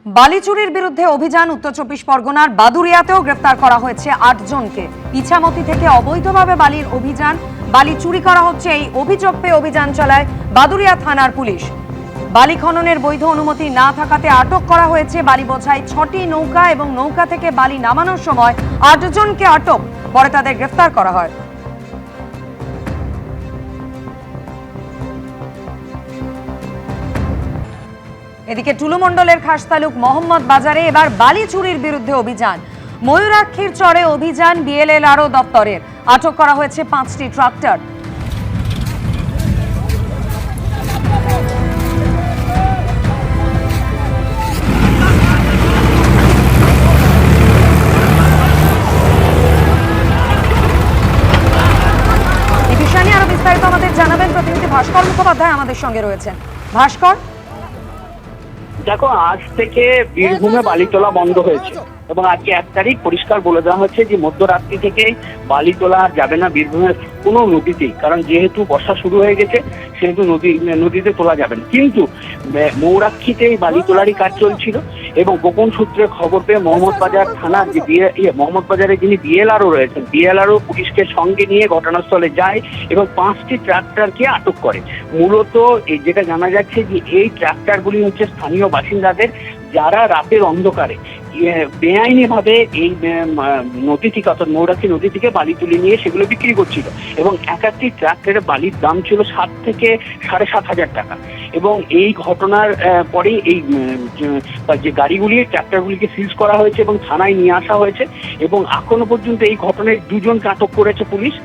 বালি চুরির বিরুদ্ধে অভিযান। উত্তর চব্বিশ পরগনার বাদুরিয়াতেও গ্রেফতার করা হয়েছে ৮ জনকে। ইছামতি থেকে অবৈধভাবে বালির অভিযান, বালি চুরি করা হচ্ছে এই অভিযোগ পেয়ে অভিযান চালায় বাদুরিয়া থানার পুলিশ। বালি খননের বৈধ অনুমতি না থাকাতে আটক করা হয়েছে বালি বোঝাই ৬টি নৌকা এবং নৌকা থেকে বালি নামানোর সময় ৮ জনকে আটক, পরে তাদের গ্রেফতার করা হয়। এদিকে টুলুমণ্ডলের খাসতালুক মোহাম্মদ বাজারে এবার বালি চুরির বিরুদ্ধে অভিযান। ময়ূরাক্ষীর চরে অভিযান বিএলএলআরও দপ্তরের। আটক করা হয়েছে 5টি ট্রাক্টর। এই বিষয় নিয়ে আরো বিস্তারিত আমাদের জানাবেন প্রতিনিধি ভাস্কর মুখোপাধ্যায় আমাদের সঙ্গে রয়েছেন। ভাস্কর, দেখো, আজ থেকে বীরভূমে বালি তোলা বন্ধ হয়েছে এবং আজকে 1 তারিখ পরিষ্কার বলে দেওয়া হচ্ছে যে মধ্যরাত্রি থেকে বালি তোলা যাবে না বীরভূমের কোনো নদীতেই, কারণ যেহেতু বর্ষা শুরু হয়ে গেছে সেহেতু নদীতে তোলা যাবে না। কিন্তু ময়ূরাক্ষীতে বালি তোলারই কাজ চলছিল এবং গোপন সূত্রে খবর পেয়ে মোহাম্মদবাজার থানার যে মোহাম্মদবাজারে যিনি বিএলআরও রয়েছেন, বিএলআরও পুলিশকে সঙ্গে নিয়ে ঘটনাস্থলে যায় এবং 5টি ট্রাক্টরকে আটক করে। মূলত যেটা জানা যাচ্ছে যে এই ট্রাক্টরগুলি হচ্ছে স্থানীয় বাসিন্দাদের, যারা রাতের অন্ধকারে বেআইনি ভাবে এই নদী থেকে অর্থাৎ ময়ূরাক্ষী নদী থেকে বালি তুলে নিয়ে সেগুলো বিক্রি করছিল এবং এক একটি ট্রাক্টরের বালির দাম ছিল 7 থেকে 7,500 টাকা। এবং এই ঘটনার পরে এই যে গাড়িগুলি ট্রাক্টরগুলিকে সিজ করা হয়েছে এবং থানায় নিয়ে আসা হয়েছে এবং এখনো পর্যন্ত এই ঘটনায় 2 জনকে আটক করেছে পুলিশ।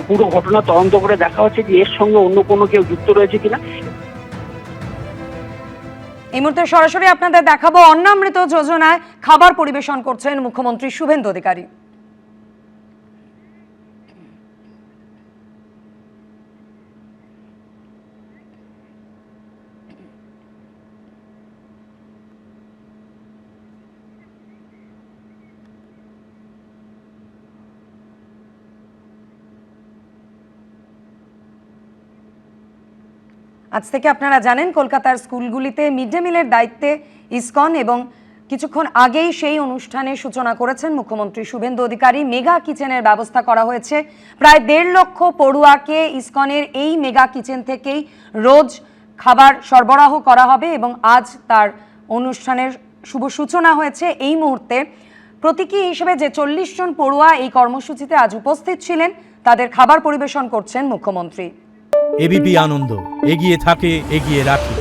পুরো ঘটনা তদন্ত করে দেখা হচ্ছে যে এর সঙ্গে অন্য কোনো কেউ যুক্ত রয়েছে কিনা। এই মুহূর্তে সরাসরি আপনাদের দেখাবো অন্নামৃত যোজনায় খাবার পরিবেশন করছেন মুখ্যমন্ত্রী শুভেন্দু অধিকারী। আজ থেকে আপনারা জানেন কলকাতার স্কুলগুলিতে মিড ডে মিলের দায়িত্বে ইসকন এবং কিছুক্ষণ আগেই সেই অনুষ্ঠানের সূচনা করেছেন মুখ্যমন্ত্রী শুভেন্দু অধিকারী। মেগা কিচেনের ব্যবস্থা করা হয়েছে। প্রায় 1.5 লক্ষ পড়ুয়াকে ইসকনের এই মেগা কিচেন থেকেই রোজ খাবার সরবরাহ করা হবে এবং আজ তার অনুষ্ঠানের শুভ সূচনা হয়েছে। এই মুহূর্তে প্রতীকী হিসেবে যে 40 জন পড়ুয়া এই কর্মসূচিতে আজ উপস্থিত ছিলেন, তাদের খাবার পরিবেশন করছেন মুখ্যমন্ত্রী। এবিপি আনন্দ, এগিয়ে থাকে, এগিয়ে রাখে।